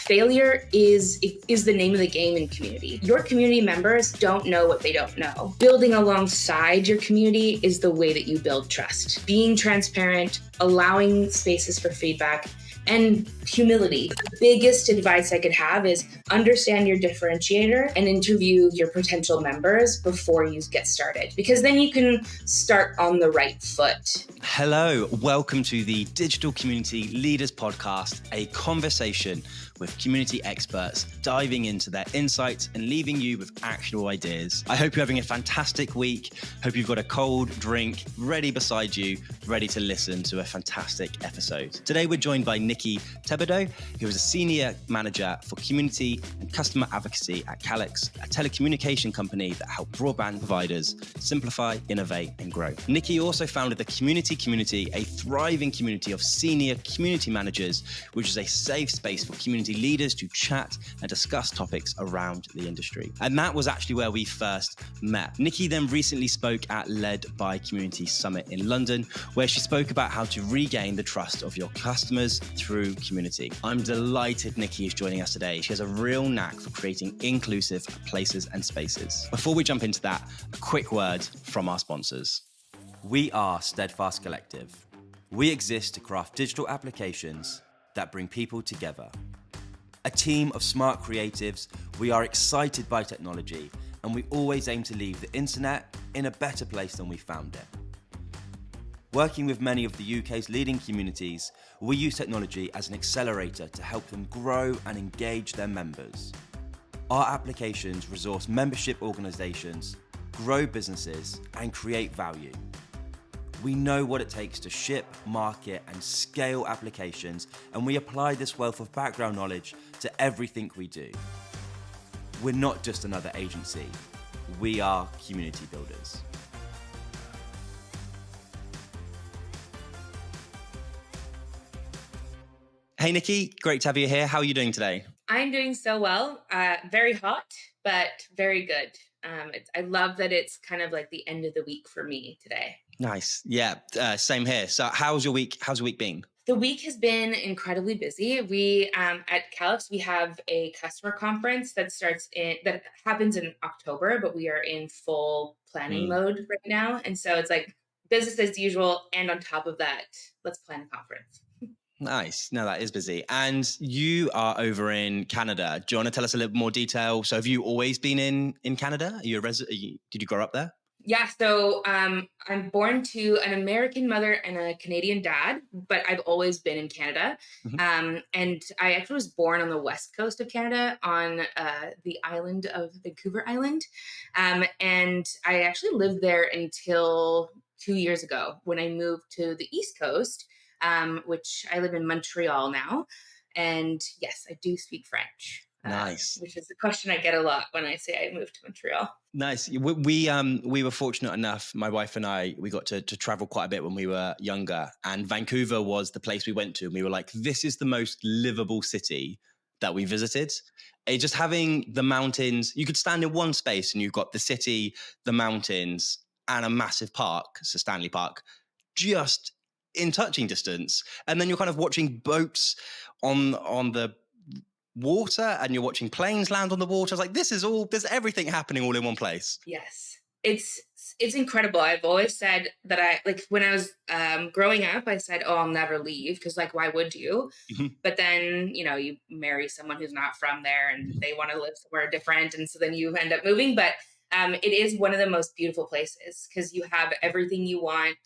Failure is the name of the game in community. Your community members don't know what they don't know. Building alongside your community is the way that you build trust. Being transparent, allowing spaces for feedback, and humility. The biggest advice I could have is understand your differentiator and interview your potential members before you get started, because then you can start on the right foot. Hello, welcome to the Digital Community Leaders Podcast, a conversation with community experts diving into their insights and leaving you with actionable ideas. I hope you're having a fantastic week. Hope you've got a cold drink ready beside you, ready to listen to a fantastic episode. Today, we're joined by Nikki Thibodeau, who is a senior manager for community and customer advocacy at Calix, a telecommunication company that helps broadband providers simplify, innovate, and grow. Nikki also founded the Community, a thriving community of senior community managers, which is a safe space for community leaders to chat and discuss topics around the industry. And that was actually where we first met. Nikki then recently spoke at Led by Community Summit in London, where she spoke about how to regain the trust of your customers through community. I'm delighted Nikki is joining us today. She has a real knack for creating inclusive places and spaces. Before we jump into that, a quick word from our sponsors. We are Steadfast Collective. We exist to craft digital applications that bring people together. A team of smart creatives, we are excited by technology, and we always aim to leave the internet in a better place than we found it. Working with many of the UK's leading communities, we use technology as an accelerator to help them grow and engage their members. Our applications resource membership organisations, grow businesses, and create value. We know what it takes to ship, market, and scale applications, and we apply this wealth of background knowledge to everything we do. We're not just another agency. We are community builders. Hey, Nikki, great to have you here. How are you doing today? I'm doing so well. Very hot, but very good. I love that it's kind of like the end of the week for me today. Nice. Yeah, same here. So how's your week been? The week has been incredibly busy. We at Calix, we have a customer conference that happens in October, but we are in full planning mode right now. And so it's like business as usual. And on top of that, let's plan a conference. Nice. No, that is busy. And you are over in Canada. Do you want to tell us a little more detail? So have you always been in Canada? Are you a resident? Did you grow up there? Yeah, so I'm born to an American mother and a Canadian dad, but I've always been in Canada. Mm-hmm. And I actually was born on the west coast of Canada on the island of Vancouver Island. And I actually lived there until 2 years ago when I moved to the East Coast, which I live in Montreal now. And yes, I do speak French. Nice. Which is a question I get a lot when I say I moved to Montreal. Nice. We were fortunate enough, my wife and I, we got to travel quite a bit when we were younger, and Vancouver was the place we went to. And we were like, this is the most livable city that we visited. Just having the mountains, you could stand in one space and you've got the city, the mountains, and a massive park, so Stanley Park, just in touching distance. And then you're kind of watching boats on the water, and you're watching planes land on the water. It's like, there's everything happening all in one place. Yes. It's incredible. I've always said that when I was growing up, I said, oh, I'll never leave. Cause like, why would you? Mm-hmm. But then, you marry someone who's not from there and they want to live somewhere different. And so then you end up moving. But it is one of the most beautiful places because you have everything you want.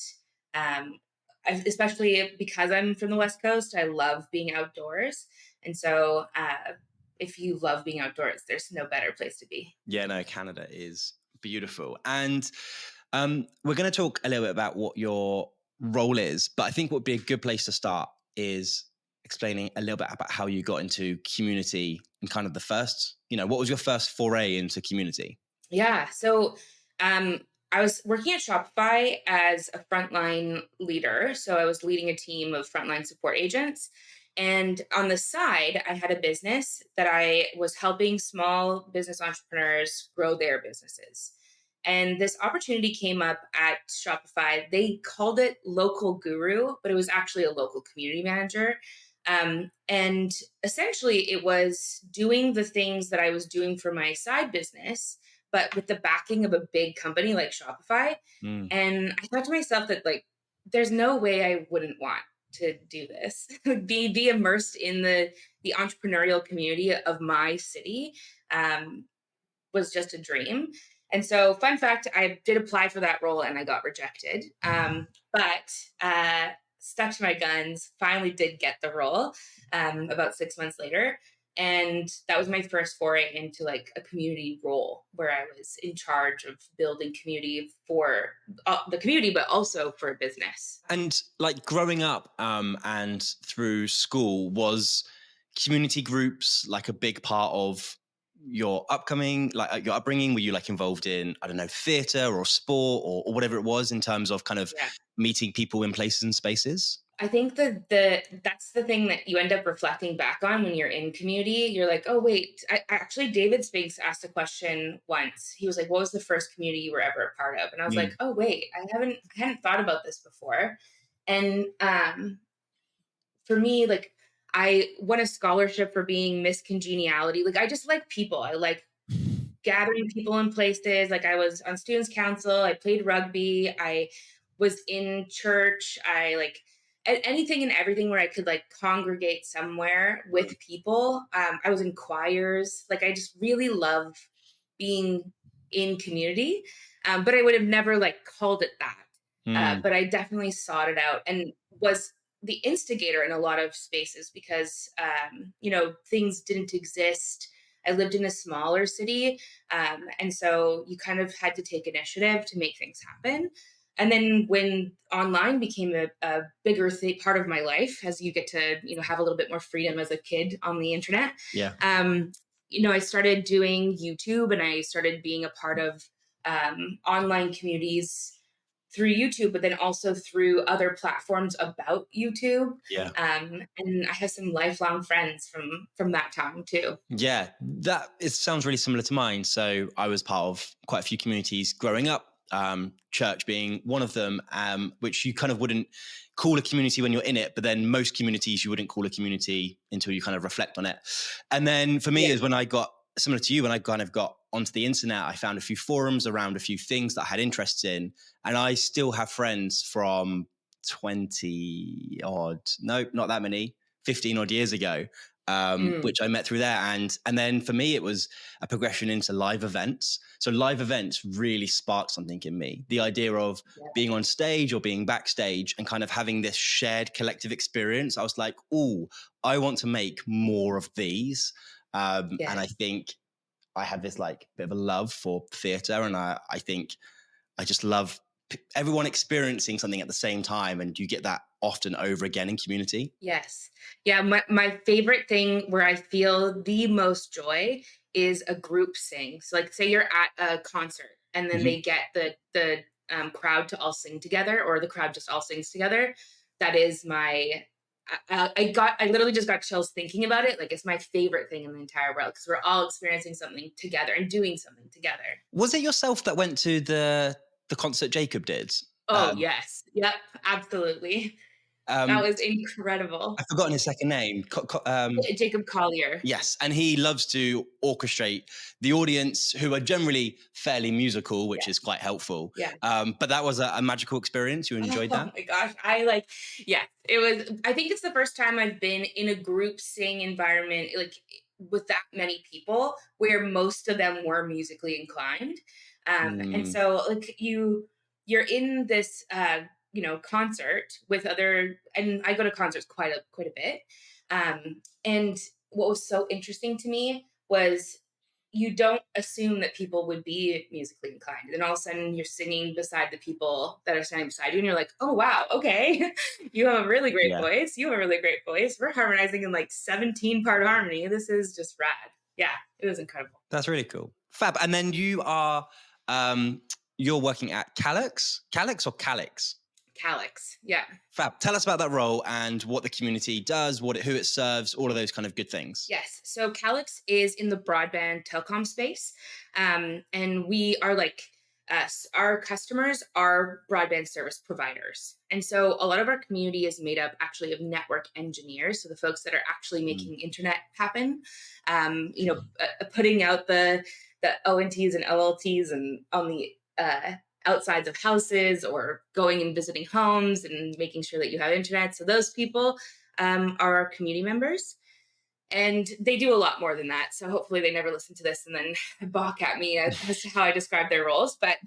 Especially because I'm from the West Coast, I love being outdoors. And so if you love being outdoors, there's no better place to be. Yeah, no, Canada is beautiful. And we're going to talk a little bit about what your role is. But I think what would be a good place to start is explaining a little bit about how you got into community and kind of the first, what was your first foray into community? Yeah. So I was working at Shopify as a frontline leader. So I was leading a team of frontline support agents. And on the side, I had a business that I was helping small business entrepreneurs grow their businesses. And this opportunity came up at Shopify. They called it local guru, but it was actually a local community manager. And essentially, it was doing the things that I was doing for my side business, but with the backing of a big company like Shopify. Mm. And I thought to myself that, like, there's no way I wouldn't want to do this, be immersed in the entrepreneurial community of my city. Was just a dream. And so, fun fact, I did apply for that role and I got rejected. But stuck to my guns, finally did get the role about 6 months later. And that was my first foray into like a community role where I was in charge of building community for the community, but also for business. And like growing up and through school, was community groups like a big part of your your upbringing? Were you like involved in, I don't know, theatre or sport or whatever it was in terms of kind of Yeah. meeting people in places and spaces? I think that that's the thing that you end up reflecting back on when you're in community. You're like, oh wait, actually David Spinks asked a question once. He was like, what was the first community you were ever a part of? And I was like, oh wait, I hadn't thought about this before. And for me, like, I won a scholarship for being Miss Congeniality. Like, I just like people. I like gathering people in places. Like, I was on students council. I played rugby. I was in church. I like anything and everything where I could like congregate somewhere with people. I was in choirs. Like, I just really love being in community. But I would have never like called it that. But I definitely sought it out and was the instigator in a lot of spaces because, things didn't exist. I lived in a smaller city. And so you kind of had to take initiative to make things happen. And then when online became a bigger part of my life, as you get to, have a little bit more freedom as a kid on the internet. Yeah. I started doing YouTube and I started being a part of online communities through YouTube, but then also through other platforms about YouTube. Yeah. And I have some lifelong friends from that time too. Yeah, sounds really similar to mine. So I was part of quite a few communities growing up, church being one of them, which you kind of wouldn't call a community when you're in it, but then most communities you wouldn't call a community until you kind of reflect on it. And then for me is when I got, similar to you, when I kind of got onto the internet, I found a few forums around a few things that I had interests in. And I still have friends from 20 odd, no, not that many, 15 odd years ago, which I met through there. And then for me, it was a progression into live events. So live events really sparked something in me. The idea of being on stage or being backstage and kind of having this shared collective experience. I was like, oh, I want to make more of these. And I think I have this like bit of a love for theatre. And I think I just love everyone experiencing something at the same time. And you get that often over again in community. Yes. Yeah. My favorite thing where I feel the most joy is a group sing. So like say you're at a concert and then they get the crowd to all sing together, or the crowd just all sings together. That is I literally just got chills thinking about it. Like, it's my favorite thing in the entire world because we're all experiencing something together and doing something together. Was it yourself that went to the concert Jacob did? Oh, yes. Yep. Absolutely. That was incredible. I've forgotten his second name. Jacob Collier. Yes. And he loves to orchestrate the audience, who are generally fairly musical, which is quite helpful. Yeah. But that was a magical experience. You enjoyed that? Oh my gosh. It was, I think it's the first time I've been in a group sing environment, like with that many people where most of them were musically inclined. And so like you're in this, concert with other, and I go to concerts quite a bit. And what was so interesting to me was you don't assume that people would be musically inclined. And all of a sudden you're singing beside the people that are standing beside you. And you're like, oh, wow. Okay. You have a really great voice. You have a really great voice. We're harmonizing in like 17-part harmony. This is just rad. Yeah. It was incredible. That's really cool. Fab. And then you are, you're working at Calix or Calix? Calix. Yeah. Fab. Tell us about that role and what the community does, who it serves, all of those kind of good things. Yes. So Calix is in the broadband telecom space. And we are like our customers are broadband service providers. And so a lot of our community is made up actually of network engineers. So the folks that are actually making internet happen, putting out the ONTs and OLTs and on the outsides of houses, or going and visiting homes and making sure that you have internet. So those people are our community members. And they do a lot more than that. So hopefully they never listen to this and then balk at me as to how I describe their roles. But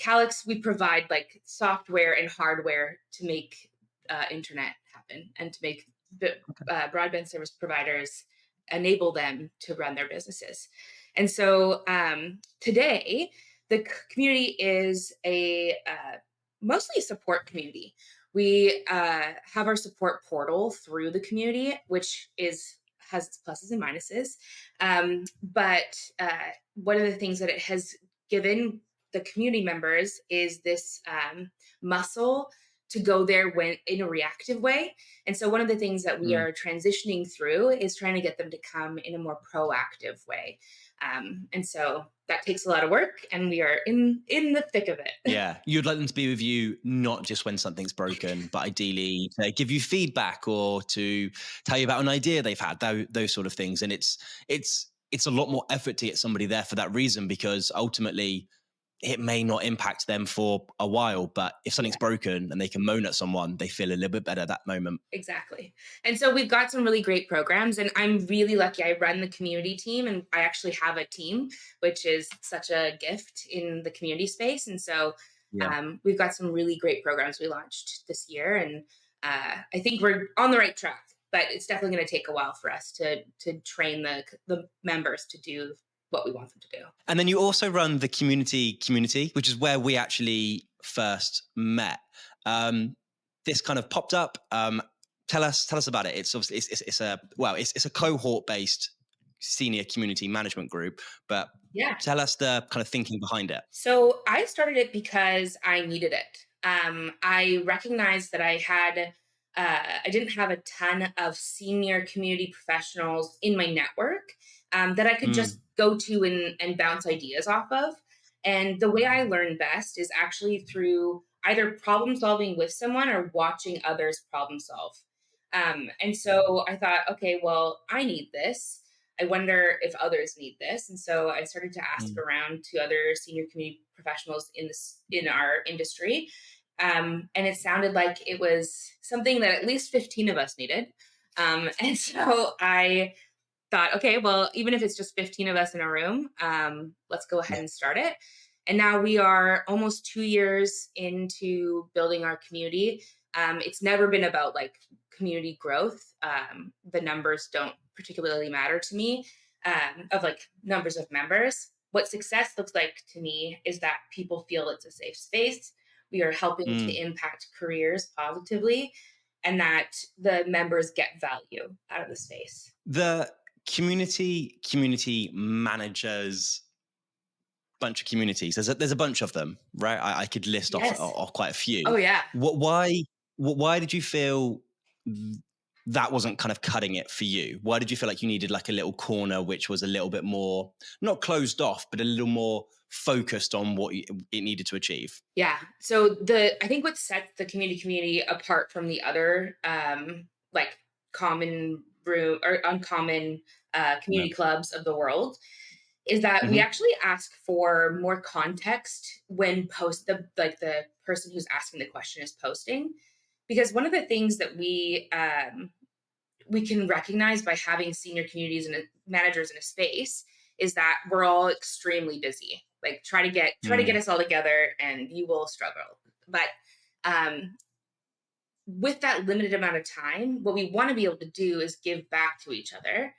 Calix, we provide like software and hardware to make internet happen, and to make broadband service providers enable them to run their businesses. And so today, the community is a mostly a support community. We have our support portal through the community, which has its pluses and minuses. But one of the things that it has given the community members is this muscle to go there when in a reactive way. And so one of the things that we are transitioning through is trying to get them to come in a more proactive way. And so that takes a lot of work, and we are in the thick of it. Yeah. You'd like them to be with you, not just when something's broken, but ideally to give you feedback or to tell you about an idea they've had, those sort of things. And it's a lot more effort to get somebody there for that reason, because ultimately it may not impact them for a while, but if something's broken and they can moan at someone, they feel a little bit better at that moment. Exactly. And so we've got some really great programs, and I'm really lucky. I run the community team, and I actually have a team, which is such a gift in the community space. And so we've got some really great programs we launched this year, and I think we're on the right track, but it's definitely going to take a while for us to train the members to do what we want them to do. And then you also run the community, which is where we actually first met. This kind of popped up. Tell us about it. It's obviously it's a cohort based senior community management group, but tell us the kind of thinking behind it. So I started it because I needed it. I recognized that I didn't have a ton of senior community professionals in my network that I could just go to and bounce ideas off of. And the way I learn best is actually through either problem solving with someone or watching others problem solve. And so I thought, okay, well, I need this. I wonder if others need this. And so I started to ask around to other senior community professionals in our industry. And it sounded like it was something that at least 15 of us needed. And so I thought, okay, well, even if it's just 15 of us in a room, let's go ahead and start it. And now we are almost 2 years into building our community. It's never been about like community growth. The numbers don't particularly matter to me, of like numbers of members. What success looks like to me is that people feel it's a safe space. We are helping to impact careers positively, and that the members get value out of the space. The community managers, bunch of communities. There's a bunch of them, right? I could list off quite a few. Oh yeah. Why did you feel that wasn't kind of cutting it for you? Why did you feel like you needed like a little corner which was a little bit more, not closed off, but a little more focused on what it needed to achieve? Yeah. So I think what sets the community apart from the other like common room or uncommon community clubs of the world is that we actually ask for more context when the person who's asking the question is posting. Because one of the things that we can recognize by having senior communities and managers in a space is that we're all extremely busy. Like try to get us all together and you will struggle. But with that limited amount of time, what we want to be able to do is give back to each other.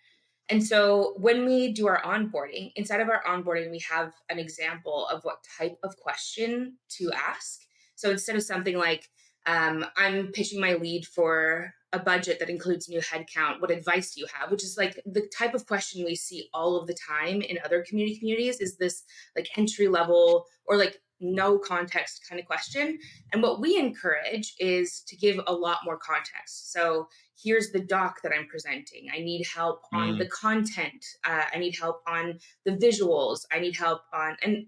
And so when we do our onboarding, inside of our onboarding, we have an example of what type of question to ask. So instead of something like, I'm pitching my lead for a budget that includes new headcount, what advice do you have? Which is like the type of question we see all of the time in other communities is this like entry level or like no context kind of question. And what we encourage is to give a lot more context. So here's the doc that I'm presenting. I need help on the content. I need help on the visuals. I need help on, and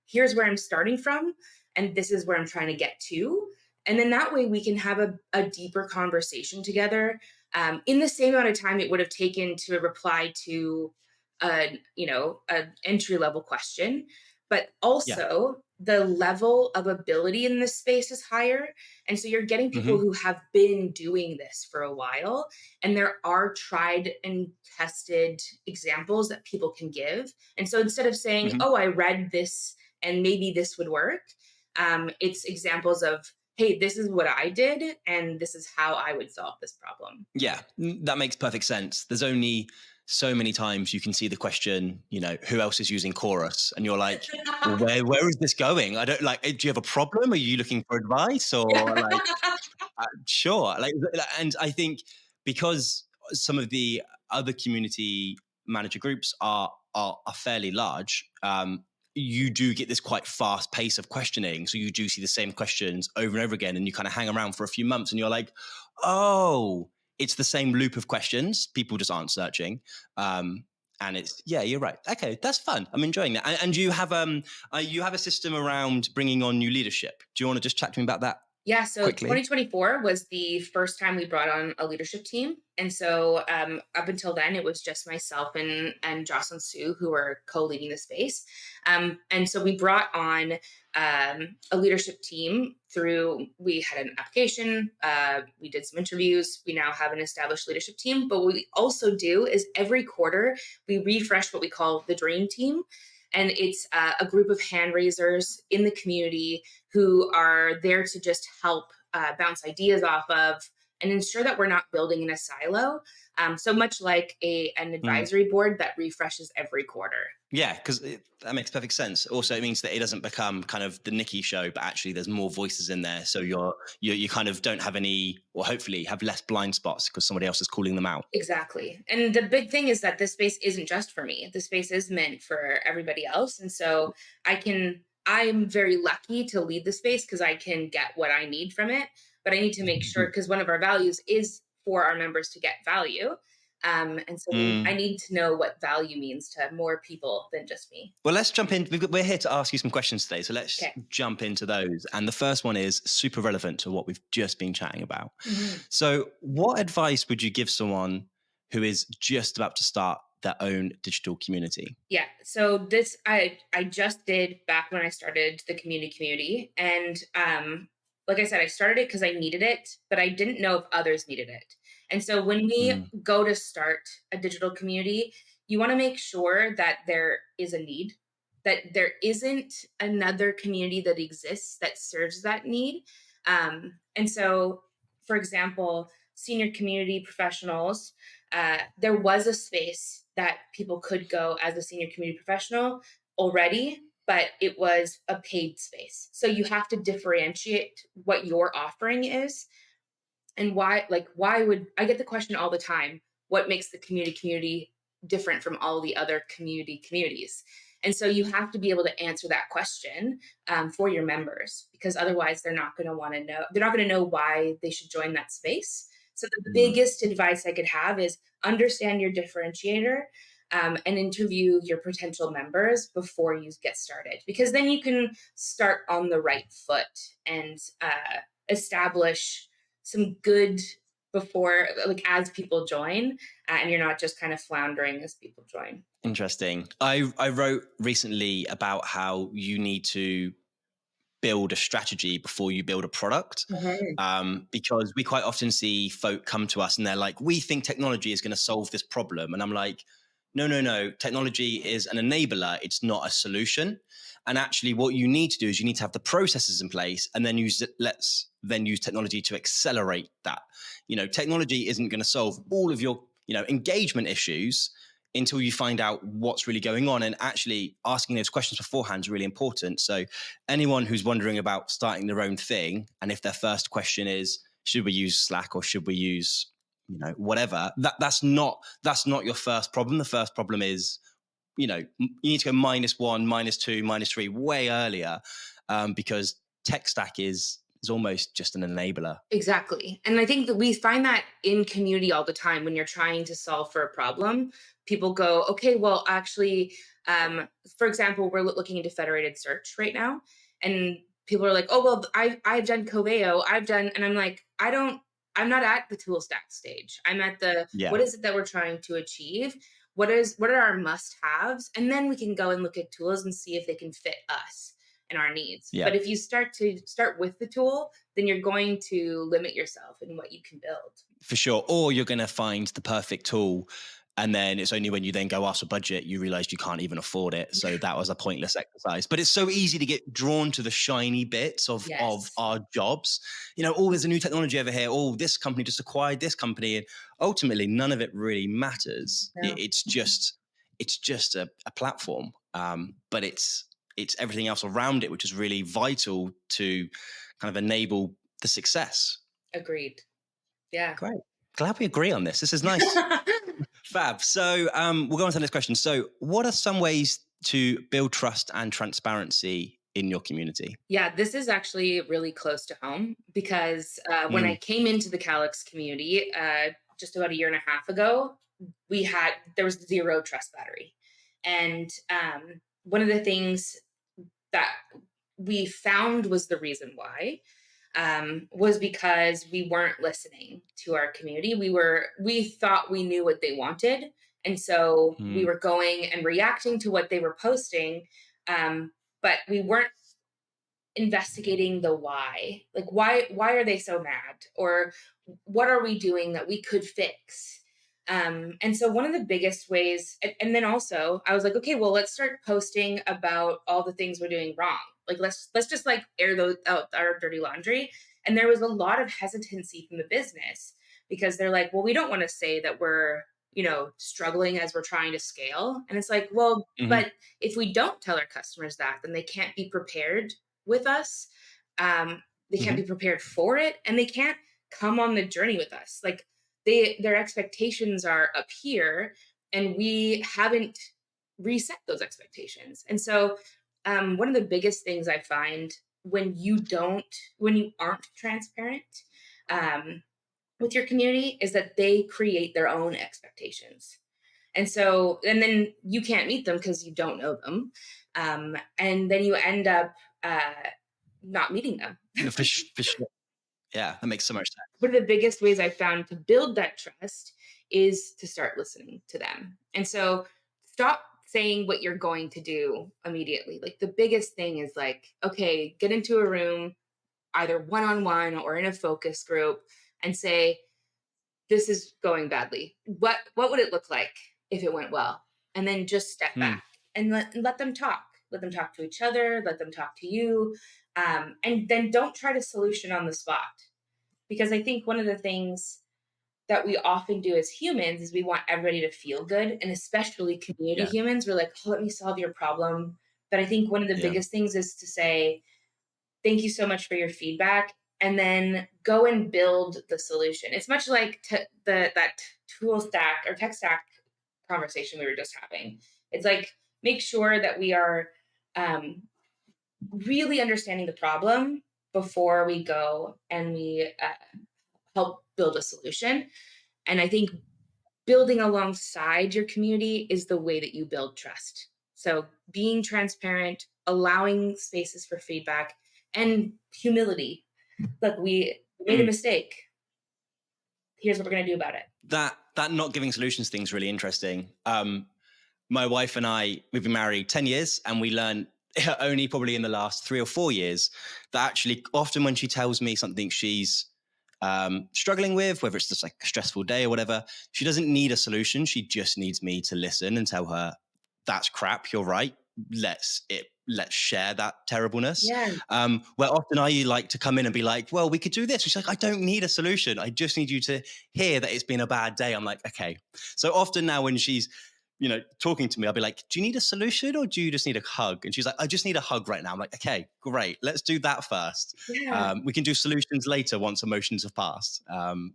here's where I'm starting from, and this is where I'm trying to get to. And then that way we can have a deeper conversation together in the same amount of time it would have taken to reply to an entry level question. But Yeah. also the level of ability in this space is higher. And so you're getting people Hmm. who have been doing this for a while, and there are tried and tested examples that people can give. And so instead of saying, Hmm. oh, I read this and maybe this would work, it's examples of, hey, this is what I did, and this is how I would solve this problem. Yeah, that makes perfect sense. There's only so many times you can see the question, who else is using Chorus? And you're like, well, where is this going? I don't like, do you have a problem? Are you looking for advice or like, sure. And I think because some of the other community manager groups are fairly large, you do get this quite fast pace of questioning. So you do see the same questions over and over again, and you kind of hang around for a few months and you're like, oh, it's the same loop of questions. People just aren't searching. And it's, yeah, you're right. Okay, that's fun. I'm enjoying that. And you have a system around bringing on new leadership. Do you want to just chat to me about that? Yeah, so Quickly. 2024 was the first time we brought on a leadership team. And so up until then, it was just myself and Jocelyn Sue who were co-leading the space. And so we brought on a leadership team we had an application, we did some interviews, we now have an established leadership team. But what we also do is every quarter, we refresh what we call the dream team. And it's a group of hand raisers in the community who are there to just help bounce ideas off of and ensure that we're not building in a silo. So much like an advisory board that refreshes every quarter. Yeah, because that makes perfect sense. Also, it means that it doesn't become kind of the Nikki show, but actually there's more voices in there. So you kind of don't have any, or hopefully have less blind spots because somebody else is calling them out. Exactly. And the big thing is that this space isn't just for me. The space is meant for everybody else. And so I'm very lucky to lead the space because I can get what I need from it. But I need to make sure, because one of our values is for our members to get value. And so I need to know what value means to more people than just me. Well, let's jump in. We're here to ask you some questions today. So let's jump into those. And the first one is super relevant to what we've just been chatting about. Mm-hmm. So what advice would you give someone who is just about to start their own digital community? Yeah. So this, I just did back when I started the community. And like I said, I started it because I needed it, but I didn't know if others needed it. And so when we go to start a digital community, you want to make sure that there is a need, that there isn't another community that exists that serves that need. And so, for example, senior community professionals, there was a space that people could go as a senior community professional already, but it was a paid space. So you have to differentiate what your offering is. And why would I get the question all the time, what makes the community different from all the other communities? And so you have to be able to answer that question for your members, because otherwise they're not going to want to know. They're not going to know why they should join that space. So the biggest advice I could have is understand your differentiator and interview your potential members before you get started, because then you can start on the right foot and establish some good before, like as people join, and you're not just kind of floundering as people join. Interesting. I wrote recently about how you need to build a strategy before you build a product, because we quite often see folk come to us and they're like, we think technology is going to solve this problem. And I'm like, no. Technology is an enabler. It's not a solution. And actually what you need to do is you need to have the processes in place and then use technology to accelerate that. Technology isn't going to solve all of your, engagement issues until you find out what's really going on, and actually asking those questions beforehand is really important. So anyone who's wondering about starting their own thing, and if their first question is, should we use Slack or should we use, whatever, that's not your first problem. The first problem is, you need to go -1, -2, -3 way earlier, because tech stack is is almost just an enabler. Exactly. And I think that we find that in community all the time when you're trying to solve for a problem. People go, okay, well, actually, for example, we're looking into federated search right now. And people are like, oh, well, I've done Coveo, and I'm like, I'm not at the tool stack stage. I'm at what is it that we're trying to achieve? What are our must haves? And then we can go and look at tools and see if they can fit us and our needs. Yeah. But if you start with the tool, then you're going to limit yourself in what you can build. For sure. Or you're going to find the perfect tool, and then it's only when you then go ask for budget, you realize you can't even afford it. So that was a pointless exercise. But it's so easy to get drawn to the shiny bits of our jobs. Oh, there's a new technology over here. Oh, this company just acquired this company. And ultimately, none of it really matters. No. It's just a platform. But it's everything else around it, which is really vital to kind of enable the success. Agreed. Yeah. Great. Glad we agree on this. This is nice. Fab. So we'll go on to the next question. So what are some ways to build trust and transparency in your community? Yeah, this is actually really close to home because when I came into the Calix community just about a year and a half ago, there was zero trust battery. And one of the things that we found was the reason why was because we weren't listening to our community. We thought we knew what they wanted. And so we were going and reacting to what they were posting. But we weren't investigating the why. Like, why are they so mad? Or what are we doing that we could fix? And so one of the biggest ways, and then also I was like, okay, well, let's start posting about all the things we're doing wrong. Like, let's just like air out our dirty laundry. And there was a lot of hesitancy from the business because they're like, well, we don't want to say that we're, struggling as we're trying to scale. And it's like, well, but if we don't tell our customers that, then they can't be prepared with us. They can't be prepared for it, and they can't come on the journey with us. Like, their expectations are up here, and we haven't reset those expectations. And so one of the biggest things I find when you aren't transparent with your community is that they create their own expectations. And then you can't meet them because you don't know them. And then you end up not meeting them. For sure. Yeah, that makes so much sense. One of the biggest ways I found to build that trust is to start listening to them. And so stop saying what you're going to do immediately. Like, the biggest thing is like, okay, get into a room, either one-on-one or in a focus group, and say, this is going badly. What would it look like if it went well? And then just step back and let them talk. Let them talk to each other. Let them talk to you. And then don't try to solution on the spot. Because I think one of the things that we often do as humans is we want everybody to feel good. And especially community humans, we're like, oh, let me solve your problem. But I think one of the biggest things is to say, thank you so much for your feedback. And then go and build the solution. It's much like that tool stack or tech stack conversation we were just having. It's like, make sure that we are really understanding the problem before we go and we help build a solution. And I think building alongside your community is the way that you build trust. So being transparent, allowing spaces for feedback, and humility. Look, we made a mistake. Here's what we're going to do about it. That not giving solutions thing is really interesting. My wife and I, we've been married 10 years, and we learned only probably in the last 3 or 4 years that actually often when she tells me something she's struggling with, whether it's just like a stressful day or whatever, she doesn't need a solution. She just needs me to listen and tell her, that's crap, you're right. Let's share that terribleness. Yeah. Where often I like to come in and be like, well, we could do this. She's like, I don't need a solution. I just need you to hear that it's been a bad day. I'm like, okay. So often now when she's, talking to me, I'll be like, do you need a solution or do you just need a hug? And she's like, I just need a hug right now. I'm like, okay, great. Let's do that first. Yeah. We can do solutions later once emotions have passed.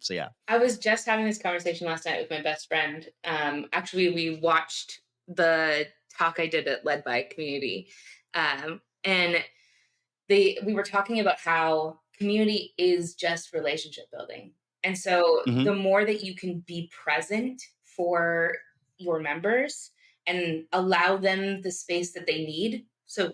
So yeah. I was just having this conversation last night with my best friend. Actually, we watched the talk I did at Led by Community. And we were talking about how community is just relationship building. And so Hmm. the more that you can be present for your members and allow them the space that they need. So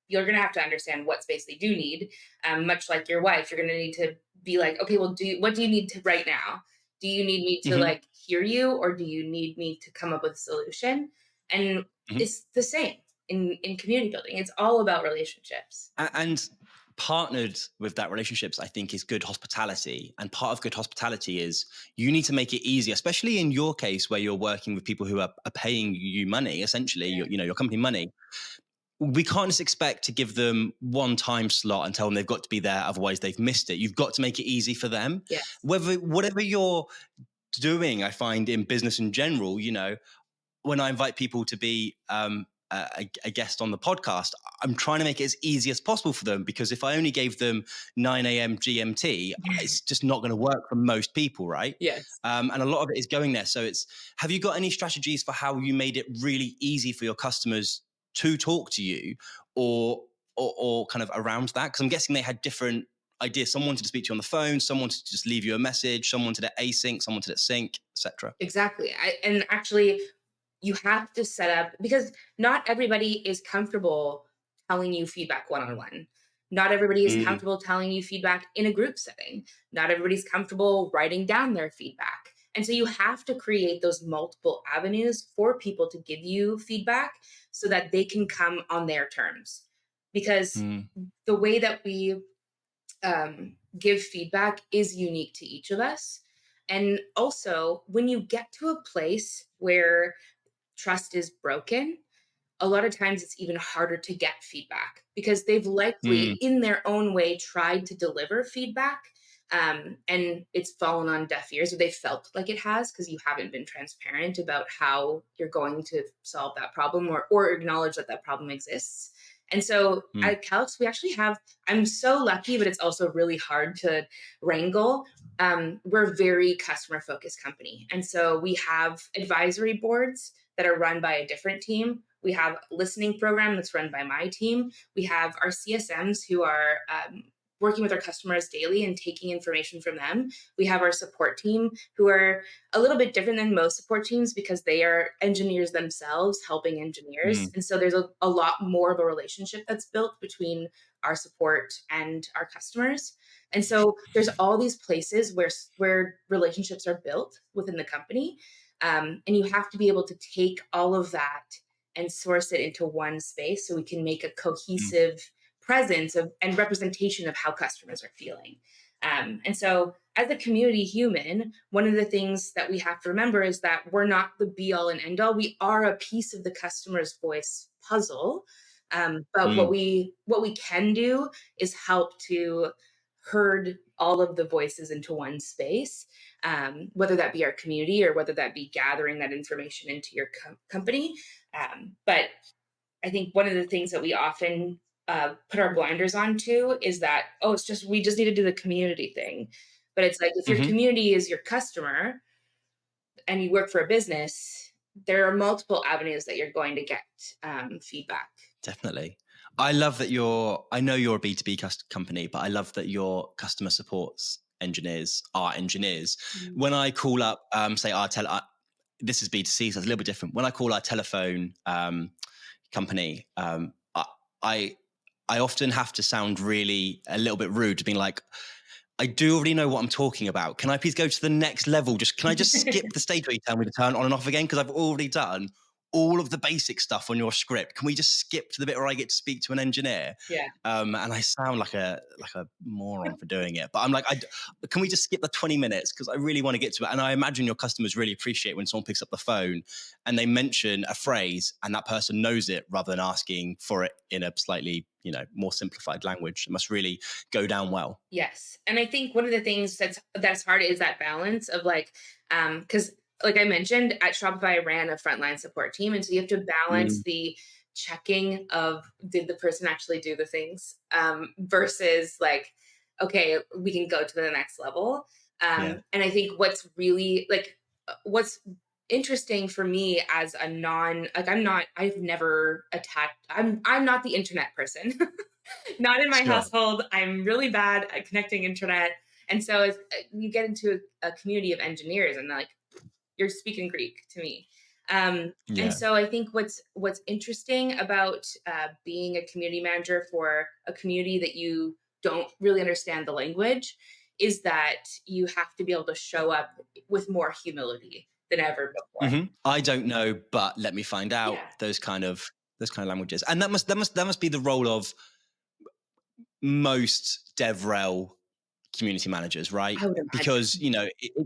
you're going to have to understand what space they do need. Much like your wife, you're going to need to be like, okay, well, what do you need to right now? Do you need me to Hmm. like hear you, or do you need me to come up with a solution? And Hmm. it's the same in community building. It's all about relationships. And partnered with that relationships, I think, is good hospitality. And part of good hospitality is you need to make it easy, especially in your case where you're working with people who are paying you money, essentially, your company money. We can't just expect to give them one time slot and tell them they've got to be there, otherwise they've missed it. You've got to make it easy for them. Yes. Whatever you're doing, I find in business in general, when I invite people to be a guest on the podcast, I'm trying to make it as easy as possible for them, because if I only gave them 9 a.m. GMT, it's just not going to work for most people, right? Yes. And a lot of it is going there. So have you got any strategies for how you made it really easy for your customers to talk to you, or kind of around that? Because I'm guessing they had different ideas. Some wanted to speak to you on the phone, some wanted to just leave you a message, some wanted it async, some wanted it sync, etc. Exactly. And actually, you have to set up, because not everybody is comfortable telling you feedback one-on-one. Not everybody is Mm, comfortable telling you feedback in a group setting. Not everybody's comfortable writing down their feedback. And so you have to create those multiple avenues for people to give you feedback so that they can come on their terms. Because mm, the way that we give feedback is unique to each of us. And also, when you get to a place where trust is broken, a lot of times it's even harder to get feedback because they've likely, mm, in their own way, tried to deliver feedback, and it's fallen on deaf ears, or they felt like it has because you haven't been transparent about how you're going to solve that problem, or acknowledge that that problem exists. And so mm. at Calix, we actually have, I'm so lucky, but it's also really hard to wrangle. We're a very customer focused company. And so we have advisory boards that are run by a different team. We have a listening program that's run by my team. We have our CSMs who are working with our customers daily and taking information from them. We have our support team who are a little bit different than most support teams because they are engineers themselves helping engineers. Mm, And so there's a lot more of a relationship that's built between our support and our customers. And so there's all these places where relationships are built within the company. And you have to be able to take all of that and source it into one space so we can make a mm, cohesive presence and representation of how customers are feeling. And so as a community human, one of the things that we have to remember is that we're not the be all and end all. We are a piece of the customer's voice puzzle. But what mm, we can do is help to herd all of the voices into one space, whether that be our community or whether that be gathering that information into your company. But I think one of the things that we often put our blinders on to is that, oh, we just need to do the community thing. But it's like, if your mhm. community is your customer and you work for a business, there are multiple avenues that you're going to get feedback. Definitely. I know you're a B2B company, but I love that your customer supports engineers are engineers. Mm. When I call up, say, this is B2C, so it's a little bit different. When I call our telephone company, I, I often have to sound really a little bit rude, being like, I do already know what I'm talking about. Can I please go to the next level? Can I just skip the stage where you tell me to turn on and off again? Because I've already done all of the basic stuff on your script. Can we just skip to the bit where I get to speak to an engineer? Yeah. And I sound like a moron for doing it. But I'm like, can we just skip the 20 minutes? Because I really want to get to it. And I imagine your customers really appreciate when someone picks up the phone and they mention a phrase and that person knows it rather than asking for it in a slightly, more simplified language. It must really go down well. Yes. And I think one of the things that's hard is that balance of like, because like I mentioned, at Shopify, I ran a frontline support team. And so you have to balance Mm, the checking of, did the person actually do the things, versus like, okay, we can go to the next level. yeah. And I think what's really like, what's interesting for me as a I've never I'm not the internet person. Not in my Sure. household. I'm really bad at connecting internet. And so as you get into a community of engineers and like, you're speaking Greek to me. And Yeah. so I think what's interesting about being a community manager for a community that you don't really understand the language is that you have to be able to show up with more humility than ever before. I don't know, but let me find out. Yeah. Those kind of languages, and that must be the role of most DevRel community managers, right? I would imagine. Because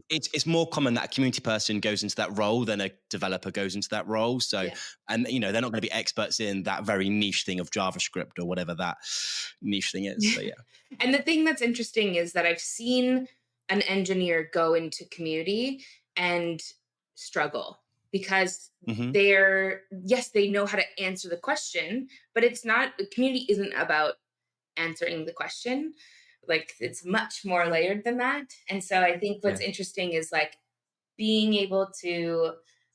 it's more common that a community person goes into that role than a developer goes into that role. So, Yeah. and they're not going to be experts in that very niche thing of JavaScript or whatever that niche thing is. So yeah. And the thing that's interesting is that I've seen an engineer go into community and struggle because they know how to answer the question, but it's not, the community isn't about answering the question. Like it's much more layered than that. And so I think what's interesting is like being able to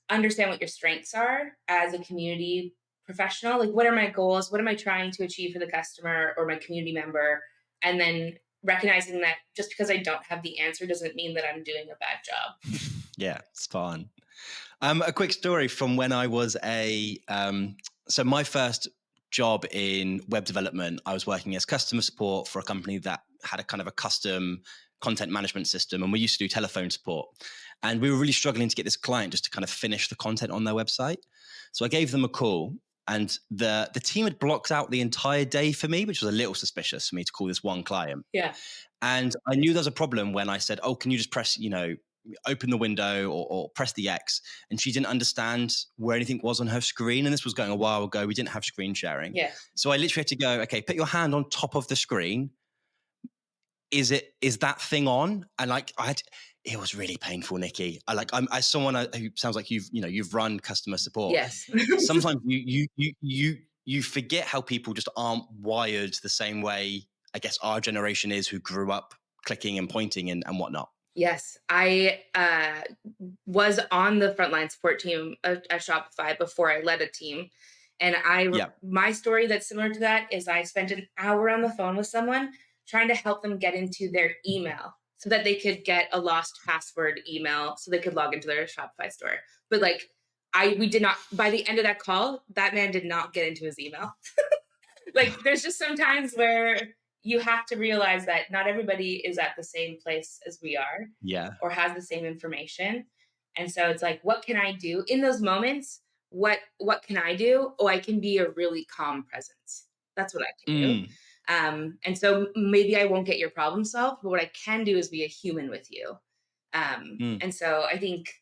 understand what your strengths are as a community professional. Like, what are my goals? What am I trying to achieve for the customer or my community member? And then recognizing that just because I don't have the answer doesn't mean that I'm doing a bad job. Yeah, it's fun. A quick story from when I was so my first job in web development, I was working as customer support for a company that had a kind of a custom content management system, and we used to do telephone support. And we were really struggling to get this client just to kind of finish the content on their website. So I gave them a call, and the team had blocked out the entire day for me, which was a little suspicious for me to call this one client. Yeah. And I knew there was a problem when I said, "Oh, can you just press, open the window or press the X?" And she didn't understand where anything was on her screen. And this was going a while ago. We didn't have screen sharing. Yeah. So I literally had to go, okay, put your hand on top of the screen. Is that thing on? And like it was really painful, Nikki. I'm as someone who sounds like you've run customer support. Yes. Sometimes you forget how people just aren't wired the same way, I guess, our generation is, who grew up clicking and pointing and whatnot. Yes, I was on the frontline support team at Shopify before I led a team. And my story that's similar to that is I spent an hour on the phone with someone trying to help them get into their email so that they could get a lost password email so they could log into their Shopify store. But like we did not, by the end of that call, that man did not get into his email. Like there's just some times where you have to realize that not everybody is at the same place as we are, or has the same information. And so it's like, what can I do in those moments? What can I do? Oh, I can be a really calm presence. That's what I can do. And so maybe I won't get your problem solved, but what I can do is be a human with you. And so I think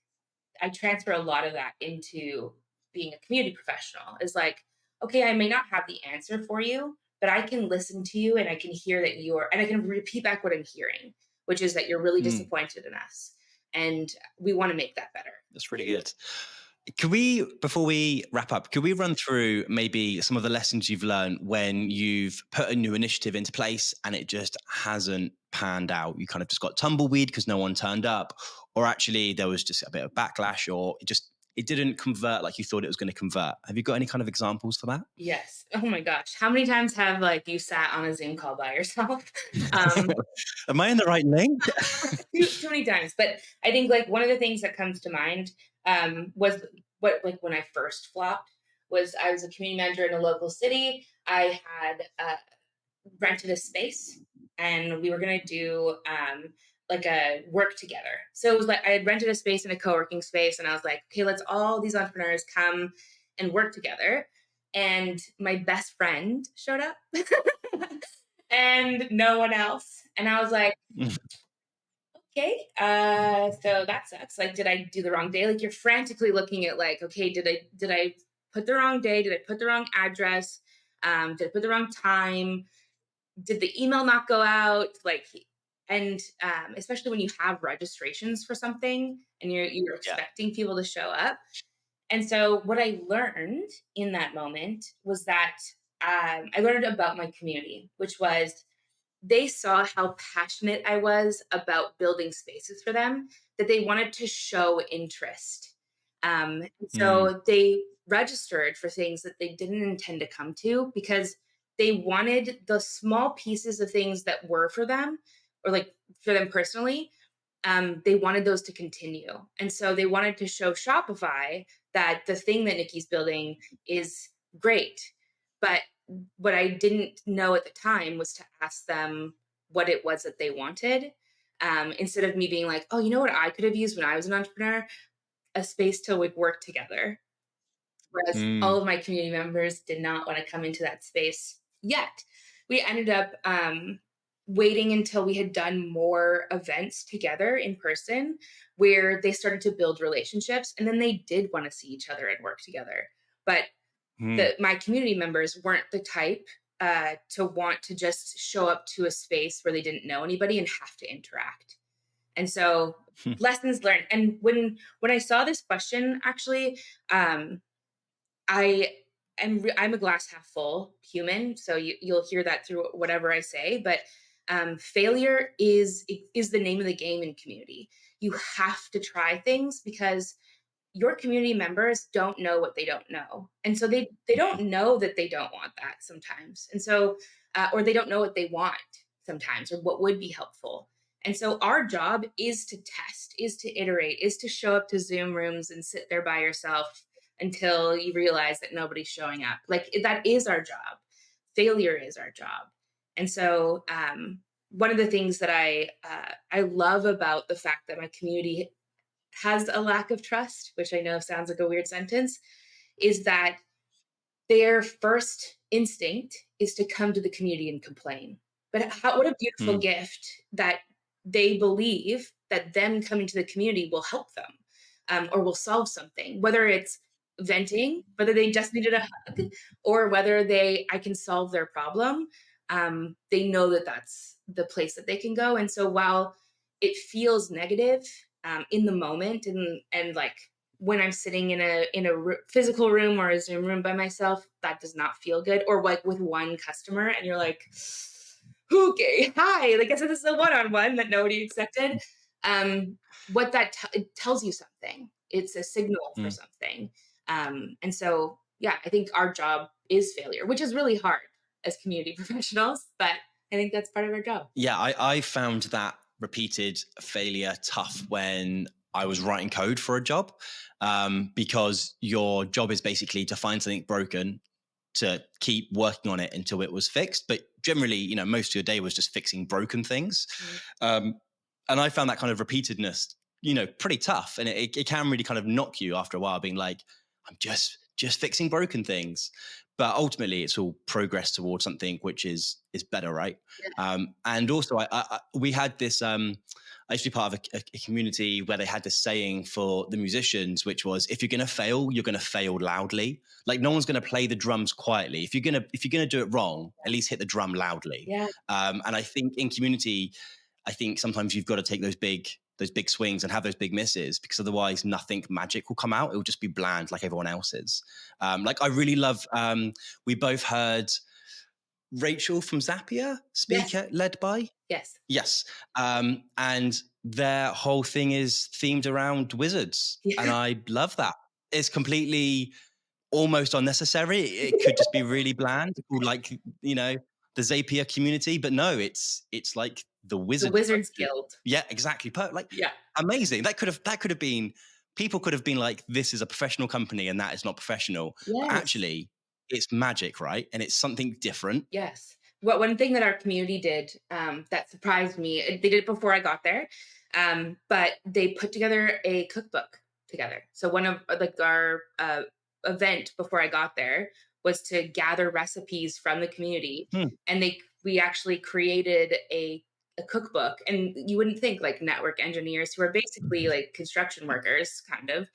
I transfer a lot of that into being a community professional. Is like, okay, I may not have the answer for you, but I can listen to you and I can hear that and I can repeat back what I'm hearing, which is that you're really disappointed in us. And we want to make that better. That's really good. Before we wrap up, could we run through maybe some of the lessons you've learned when you've put a new initiative into place and it just hasn't panned out? You kind of just got tumbleweed because no one turned up, or actually there was just a bit of backlash, or it didn't convert like you thought it was going to convert. Have you got any kind of examples for that? Yes. Oh my gosh. How many times have you sat on a Zoom call by yourself? Am I in the right link? too many times. But I think one of the things that comes to mind was when I first flopped was I was a community manager in a local city. I had rented a space and we were going to do a work together. So it was I had rented a space in a co-working space and I was like, okay, let's all these entrepreneurs come and work together. And my best friend showed up and no one else. And I was like, okay, so that sucks. Did I do the wrong day? You're frantically looking at okay, did I put the wrong day? Did I put the wrong address? Did I put the wrong time? Did the email not go out? And especially when you have registrations for something and you're expecting people to show up. And so what I learned in that moment was that I learned about my community, which was they saw how passionate I was about building spaces for them, that they wanted to show interest. So they registered for things that they didn't intend to come to because they wanted the small pieces of things that were for them, or like for them personally. They wanted those to continue. And so they wanted to show Shopify that the thing that Nikki's building is great. But what I didn't know at the time was to ask them what it was that they wanted. Instead of me being like, oh, you know what I could have used when I was an entrepreneur? A space to like work together. Whereas all of my community members did not want to come into that space yet. We ended up waiting until we had done more events together in person, where they started to build relationships, and then they did want to see each other and work together. But my community members weren't the type to want to just show up to a space where they didn't know anybody and have to interact. And so lessons learned. And when I saw this question, actually, I'm a glass half full human, so you'll hear that through whatever I say. But failure is the name of the game in community. You have to try things because your community members don't know what they don't know, and so they don't know that they don't want that sometimes, and so or they don't know what they want sometimes, or what would be helpful. And so our job is to test, is to iterate, is to show up to Zoom rooms and sit there by yourself until you realize that nobody's showing up. Like, that is our job. Failure is our job. And so one of the things that I love about the fact that my community has a lack of trust, which I know sounds like a weird sentence, is that their first instinct is to come to the community and complain. But what a beautiful gift that they believe that them coming to the community will help them, or will solve something, whether it's venting, whether they just needed a hug, or whether I can solve their problem. They know that that's the place that they can go. And so while it feels negative in the moment, and like when I'm sitting in a physical room or a Zoom room by myself, that does not feel good. Or like with one customer and you're like, okay, hi, like I said, this is a one-on-one that nobody accepted. What that it tells you something. It's a signal for something. And so, yeah, I think our job is failure, which is really hard as community professionals, but I think that's part of our job. Yeah, I found that repeated failure tough when I was writing code for a job, because your job is basically to find something broken, to keep working on it until it was fixed. But generally, most of your day was just fixing broken things. And I found that kind of repeatedness, pretty tough. And it can really kind of knock you after a while, being like, I'm just fixing broken things. But ultimately, it's all progress towards something which is better, right? Yeah. And also, we had this. I used to be part of a community where they had this saying for the musicians, which was, if you're going to fail, you're going to fail loudly. Like, no one's going to play the drums quietly. If you're gonna do it wrong, at least hit the drum loudly. Yeah. And I think in community, sometimes you've got to take those big swings and have those big misses, because otherwise nothing magic will come out. It will just be bland like everyone else's. Like, I really love, we both heard Rachel from Zapier speak at Led By. Yes. And their whole thing is themed around wizards. Yeah. And I love that. It's completely almost unnecessary. It could just be really bland, like, the Zapier community, but no, it's like the Wizards Guild. Yeah, exactly. Amazing. That could have been, people could have been like, this is a professional company and that is not professional. Yes. But actually, it's magic, right? And it's something different. Yes. Well, one thing that our community did that surprised me, they did it before I got there, but they put together a cookbook together. So one of our event before I got there was to gather recipes from the community, and we actually created a cookbook. And you wouldn't think, like, network engineers, who are basically like construction workers, kind of,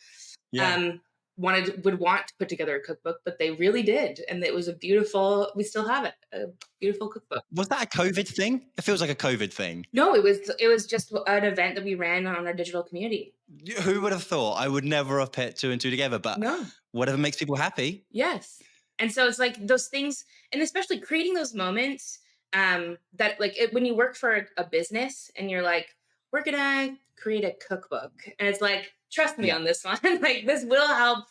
would want to put together a cookbook, but they really did. And it was we still have it, a beautiful cookbook. Was that a COVID thing? It feels like a COVID thing. No, it was just an event that we ran on our digital community. Who would have thought? I would never have put two and two together, but no. Whatever makes people happy. Yes. And so it's like those things, and especially creating those moments that, like, when you work for a business and you're like, we're going to create a cookbook. And it's like, trust me on this one. Like, this will help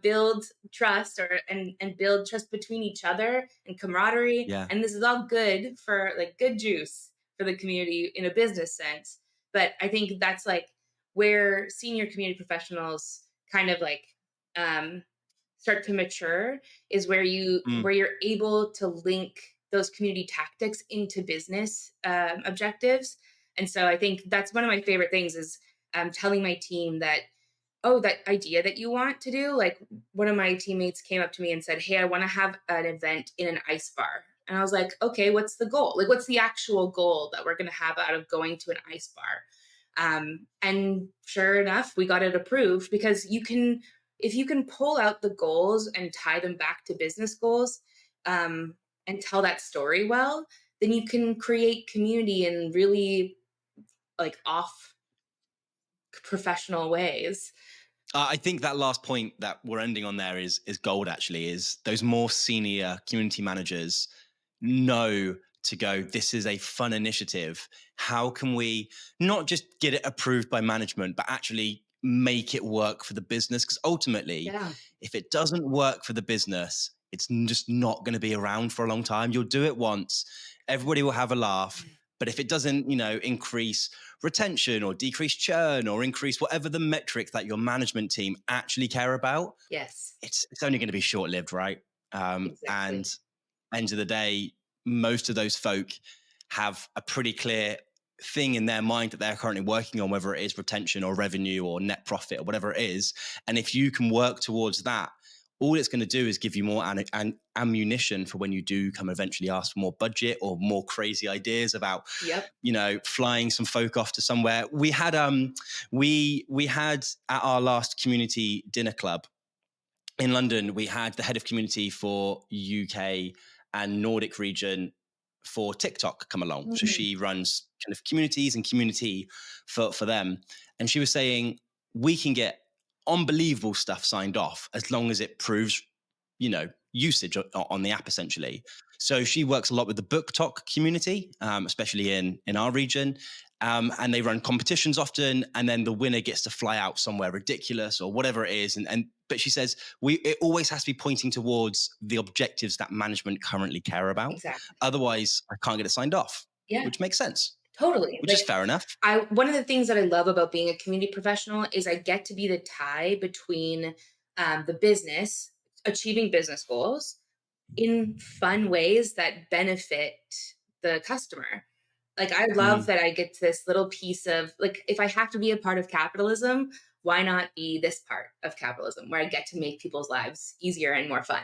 build trust and build trust between each other and camaraderie. Yeah. And this is all good for like good juice for the community in a business sense. But I think that's like where senior community professionals kind of like start to mature, is where you're able to link those community tactics into business objectives. And so I think that's one of my favorite things is telling my team that, oh, that idea that you want to do, like one of my teammates came up to me and said, hey, I want to have an event in an ice bar. And I was like, okay, what's the goal? Like, what's the actual goal that we're going to have out of going to an ice bar? And sure enough, we got it approved, because if you can pull out the goals and tie them back to business goals, and tell that story well, then you can create community in really like off professional ways. I think that last point that we're ending on there is gold, actually, is those more senior community managers know to go, this is a fun initiative. How can we not just get it approved by management, but actually make it work for the business? Because ultimately, if it doesn't work for the business, it's just not going to be around for a long time. You'll do it once, everybody will have a laugh. But if it doesn't, increase retention or decrease churn or increase whatever the metric that your management team actually care about, it's only going to be short-lived, right? Exactly. And end of the day, most of those folk have a pretty clear thing in their mind that they're currently working on, whether it is retention or revenue or net profit or whatever it is. And if you can work towards that, all it's going to do is give you more ammunition for when you do come eventually ask for more budget or more crazy ideas about, flying some folk off to somewhere. We had we had at our last community dinner club in London, we had the head of community for UK and Nordic region for TikTok come along. Mm-hmm. So she runs kind of communities and community for them. And she was saying, we can get unbelievable stuff signed off as long as it proves, usage on the app, essentially. So she works a lot with the book talk community, especially in our region. And they run competitions often, and then the winner gets to fly out somewhere ridiculous or whatever it is. But she says it always has to be pointing towards the objectives that management currently care about. Exactly. Otherwise, I can't get it signed off. Yeah. Which makes sense. Totally. Which is fair enough. One of the things that I love about being a community professional is I get to be the tie between the business, achieving business goals in fun ways that benefit the customer. Like, I love that I get this little piece of, like, if I have to be a part of capitalism, why not be this part of capitalism where I get to make people's lives easier and more fun,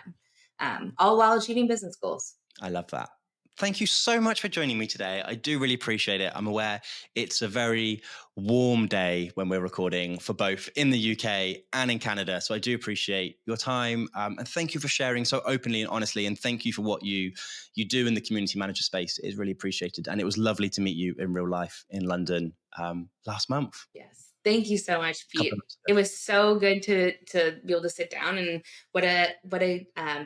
all while achieving business goals. I love that. Thank you so much for joining me today. I do really appreciate it. I'm aware it's a very warm day when we're recording for both in the UK and in Canada. So I do appreciate your time. And thank you for sharing so openly and honestly. And thank you for what you do in the community manager space. It is really appreciated. And it was lovely to meet you in real life in London last month. Yes. Thank you so much, Pete. It was so good to be able to sit down, and what a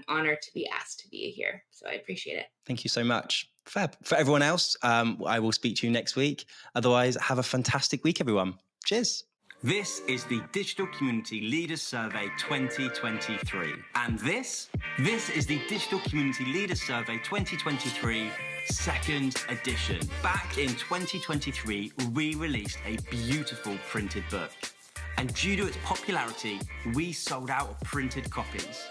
honor to be asked to be here. So I appreciate it. Thank you so much. Fab. For everyone else, I will speak to you next week. Otherwise, have a fantastic week, everyone. Cheers. This is the Digital Community Leaders Survey 2023. And this is the Digital Community Leaders Survey 2023 second edition. Back in 2023, we released a beautiful printed book. And due to its popularity, we sold out of printed copies.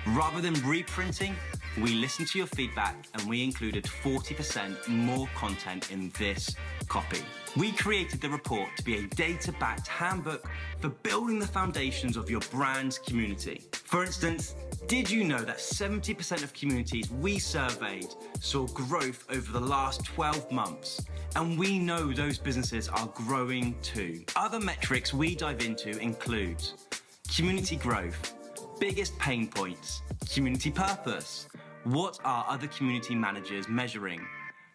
Rather than reprinting, we listened to your feedback and we included 40% more content in this copy. We created the report to be a data-backed handbook for building the foundations of your brand's community. For instance, did you know that 70% of communities we surveyed saw growth over the last 12 months? And we know those businesses are growing too. Other metrics we dive into include community growth, biggest pain points, community purpose, what are other community managers measuring,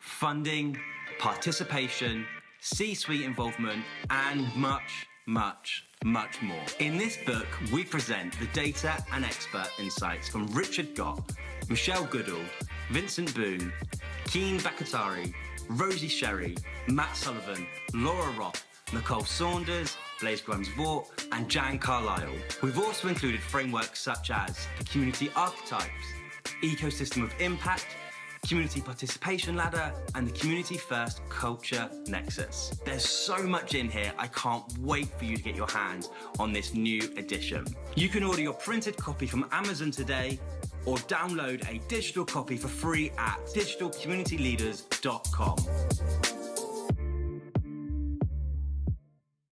funding, participation, C-suite involvement, and much, much, much more. In this book, we present the data and expert insights from Richard Gott, Michelle Goodall, Vincent Boone, Keen Bakatari, Rosie Sherry, Matt Sullivan, Laura Roth, Nicole Saunders, Blaise Grimes-Vaught, and Jan Carlisle. We've also included frameworks such as the community archetypes, ecosystem of impact, community participation ladder, and the community first culture nexus. There's so much in here, I can't wait for you to get your hands on this new edition. You can order your printed copy from Amazon today, or download a digital copy for free at digitalcommunityleaders.com.